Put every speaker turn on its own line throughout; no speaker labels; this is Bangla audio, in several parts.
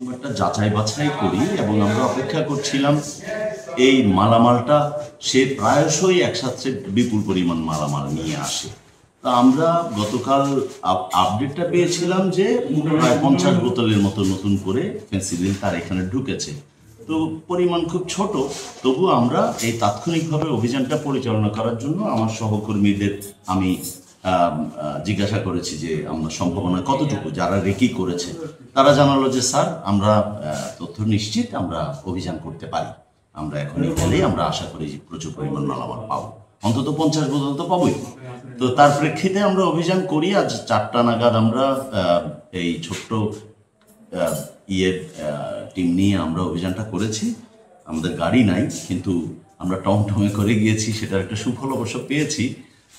একটা যাচাই বাছাই করি এবং আমরা অপেক্ষা করছিলাম এই মালামালটা সে প্রায়শই একসাথে বিপুল পরিমাণ মালামাল নিয়ে আসে। তা আমরা গতকাল আপডেটটা পেয়েছিলাম যে প্রায় 50 বোতলের মতো নতুন করে ফেন্সিডিল তার এখানে ঢুকেছে। তো পরিমাণ খুব ছোট, তবু আমরা এই তাৎক্ষণিকভাবে অভিযানটা পরিচালনা করার জন্য আমার সহকর্মীদের আমি জিজ্ঞাসা করেছি যে আমরা সম্ভাবনা কতটুকু, যারা রেকি করেছে তারা জানালো যে স্যার আমরা তথ্য নিশ্চিত, আমরা অভিযান করতে পারি, আমরা এখনই গেলেই আমরা আশা করি যে প্রচুর পরিমাণ মালামাল পাবো, অন্তত 50 বোতল তো পাবোই। তো তার প্রেক্ষিতে আমরা অভিযান করি। আজ 4টা নাগাদ আমরা এই ছোট্ট টিম নিয়ে আমরা অভিযানটা করেছি। আমাদের গাড়ি নাই, কিন্তু আমরা টমটমে করে গিয়েছি, সেটার একটা সুফল অবশ্য পেয়েছি।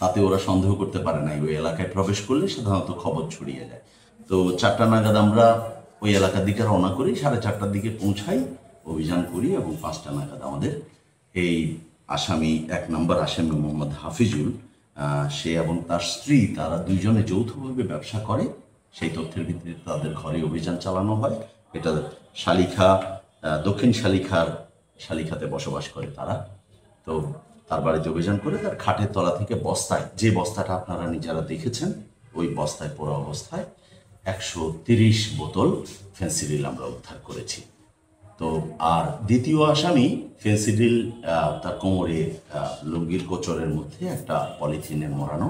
তাতে ওরা সন্দেহ করতে পারে নাই, ওই এলাকায় প্রবেশ করলে সাধারণত খবর ছড়িয়ে যায়। তো 4টা নাগাদ আমরা ওই এলাকার দিকে রওনা করি, 4:30টার দিকে পৌঁছাই, অভিযান করি এবং 5টা নাগাদ আমাদের এই আসামি 1 নম্বর আসামি মোহাম্মদ হাফিজুল, সে এবং তার স্ত্রী, তারা দুইজনে যৌথভাবে ব্যবসা করে, সেই তথ্যের ভিত্তিতে তাদের ঘরে অভিযান চালানো হয়। এটা শালিখা, দক্ষিণ শালিখাতে বসবাস করে তারা। তো তার বাড়িতে অভিযান করে তার খাটের তলা থেকে বস্তায়, যে বস্তাটা আপনারা নিজেরা দেখেছেন, ওই বস্তায় পোড়া অবস্থায় 130 বোতল ফেন্সিডিল আমরা উদ্ধার করেছি। তো আর দ্বিতীয় আসামি ফেন্সিডিল তার কোমরে লুঙ্গির কোচরের মধ্যে একটা পলিথিনে মোড়ানো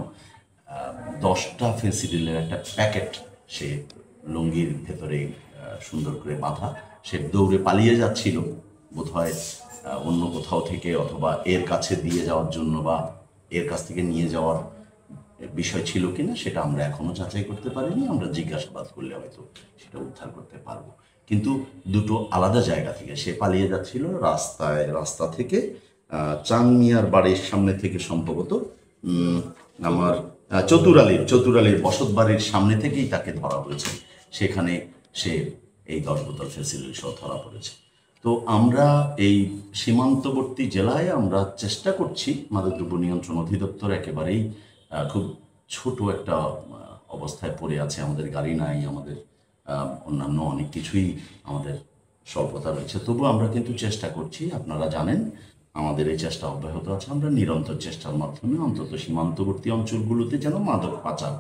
10টা ফেন্সিডিলের একটা প্যাকেট সে লুঙ্গির ভেতরে সুন্দর করে বাঁধা, সে দৌড়ে পালিয়ে যাচ্ছিল বোধহয় অন্য কোথাও থেকে, অথবা এর কাছে দিয়ে যাওয়ার জন্য বা এর কাছ থেকে নিয়ে যাওয়ার বিষয় ছিল কিনা সেটা আমরা এখনো যাচাই করতে পারিনি। আমরা জিজ্ঞাসাবাদ করলে হয়তো সেটা উদ্ধার করতে পারবো। কিন্তু দুটো আলাদা জায়গা থেকে সে পালিয়ে যাচ্ছিল, রাস্তা থেকে চাং মিয়ার বাড়ির সামনে থেকে সম্ভবত আমার চতুরালির বসত বাড়ির সামনে থেকেই তাকে ধরা হয়েছে। সেখানে সে এই 10 বোতল ফেন্সিডিল সহ ধরা পড়েছে। তো আমরা এই সীমান্তবর্তী জেলায় আমরা চেষ্টা করছি, মাদকদ্রব্য নিয়ন্ত্রণ অধিদপ্তর একেবারেই খুব ছোট একটা অবস্থায় পড়ে আছে, আমাদের গাড়ি নাই, আমাদের অন্যান্য অনেক কিছুই আমাদের স্বল্পতা রয়েছে, তবু আমরা কিন্তু চেষ্টা করছি। আপনারা জানেন আমাদের এই চেষ্টা অব্যাহত আছে। আমরা নিরন্তর চেষ্টার মাধ্যমে অন্তত সীমান্তবর্তী অঞ্চলগুলোতে যেন মাদক পাচার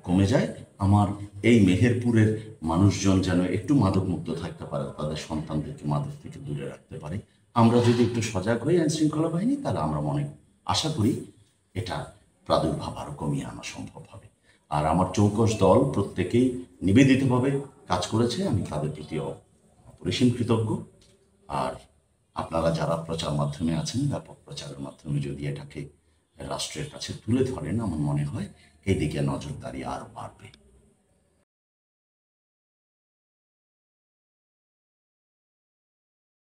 কমে যায়, আমার এই মেহেরপুরের মানুষজন যেন একটু মাদকমুক্ত থাকতে পারে, তাদের সন্তানদেরকে মাদক থেকে দূরে রাখতে পারে। আমরা যদি একটু সজাগ হই আইনশৃঙ্খলা বাহিনী, তাহলে আমরা আশা করি এটা প্রাদুর্ভাব আরও কমিয়ে আনা সম্ভব হবে। আর আমার চৌকস দল প্রত্যেকেই নিবেদিতভাবে কাজ করেছে, আমি তাদের প্রতিও অপরিসীম কৃতজ্ঞ। আর আপনারা যারা প্রচার মাধ্যমে আছেন, ব্যাপক প্রচারের মাধ্যমে যদি এটাকে রাষ্ট্রের কাছে তুলে ধরেন, আমার মনে হয় এদিকে নজরদারি আরও বাড়বে।